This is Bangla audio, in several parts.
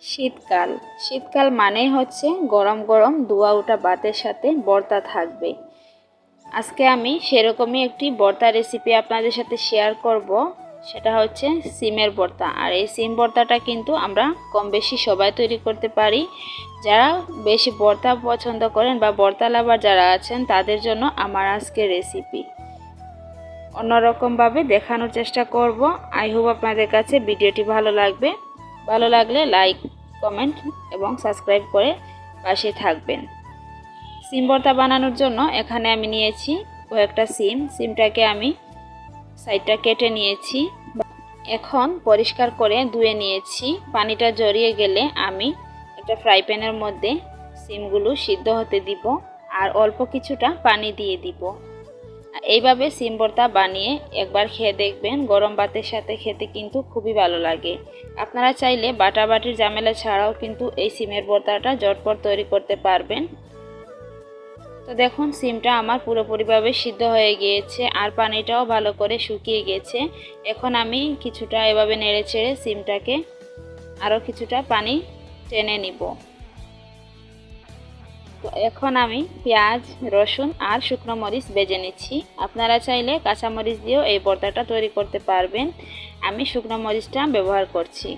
শীতকাল শীতকাল মানেই হচ্ছে গরম গরম ধোয়া ওঠা ভাতের সাথে ভর্তা থাকবে। আজকে আমি সেরকমই একটি ভর্তা রেসিপি আপনাদের সাথে শেয়ার করব। সেটা হচ্ছে সিমের ভর্তা। আর এই সিম ভর্তাটা কিন্তু আমরা কম বেশি সবাই তৈরি করতে পারি। যারা বেশি ভর্তা পছন্দ করেন বা ভর্তা লাভার যারা আছেন তাদের জন্য আমার আজকের রেসিপি অন্যরকমভাবে দেখানোর চেষ্টা করব। আই হোপ আপনাদের কাছে ভিডিওটি ভালো লাগবে। ভালো লাগলে লাইক, কমেন্ট এবং সাবস্ক্রাইব করে পাশে থাকবেন। সিম ভর্তা বানানোর জন্য এখানে আমি নিয়েছি কয়েকটা সিমটাকে আমি সাইডটা কেটে নিয়েছি। এখন পরিষ্কার করে ধুয়ে নিয়েছি। পানিটা ঝরিয়ে গেলে আমি একটা ফ্রাই প্যানের মধ্যে সিমগুলো সিদ্ধ হতে দিব আর অল্প কিছুটা পানি দিয়ে দিব। এইভাবে সিম ভর্তা বানিয়ে একবার খেয়ে দেখবেন, গরম ভাতের সাথে খেতে কিন্তু খুবই ভালো লাগে। আপনারা চাইলে বাটাবাটির ঝামেলা ছাড়াও কিন্তু এই সিমের ভর্তাটা ঝটপট তৈরি করতে পারবেন। তো দেখুন সিমটা আমার পুরোপুরিভাবে সিদ্ধ হয়ে গিয়েছে আর পানিটাও ভালো করে শুকিয়ে গেছে। এখন আমি কিছুটা এভাবে নেড়ে চেড়ে সিমটাকে আরও কিছুটা পানি টেনে নিব। তো এখন আমি পেঁয়াজ, রসুন আর শুকনো মরিচ ভেজে নিচ্ছি। আপনারা চাইলে কাঁচা মরিচ দিয়েও এই ভর্তাটা তৈরি করতে পারবেন। আমি শুকনো মরিচটা ব্যবহার করছি।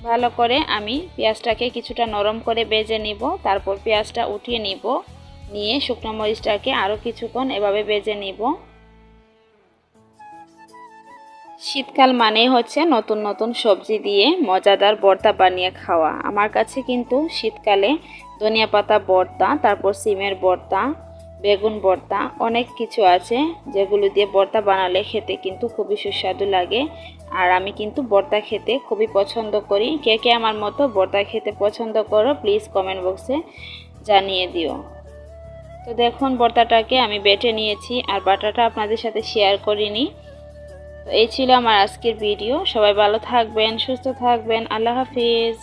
ভালো করে আমি পেঁয়াজটাকে কিছুটা নরম করে ভেজে নিব। তারপর পেঁয়াজটা উঠিয়ে নিব, নিয়ে শুকনো মরিচটাকে আরও কিছুক্ষণ এভাবে ভেজে নিব। শীতকাল মানেই হচ্ছে নতুন নতুন সবজি দিয়ে মজাদার ভর্তা বানিয়ে খাওয়া। আমার কাছে কিন্তু শীতকালে ধনিয়া পাতা ভর্তা, তারপর সিমের ভর্তা, বেগুন ভর্তা অনেক কিছু আছে যেগুলো দিয়ে ভর্তা বানালে খেতে কিন্তু খুবই সুস্বাদু লাগে। আর আমি কিন্তু ভর্তা খেতে খুবই পছন্দ করি। কে কে আমার মতো ভর্তা খেতে পছন্দ করো প্লিজ কমেন্ট বক্সে জানিয়ে দিও। তো দেখুন ভর্তাটাকে আমি বেটে নিয়েছি আর বাটাটা আপনাদের সাথে শেয়ার করিনি। তো এই ছিল আমার আজকের ভিডিও। সবাই ভালো থাকবেন, সুস্থ থাকবেন। আল্লাহ হাফিজ।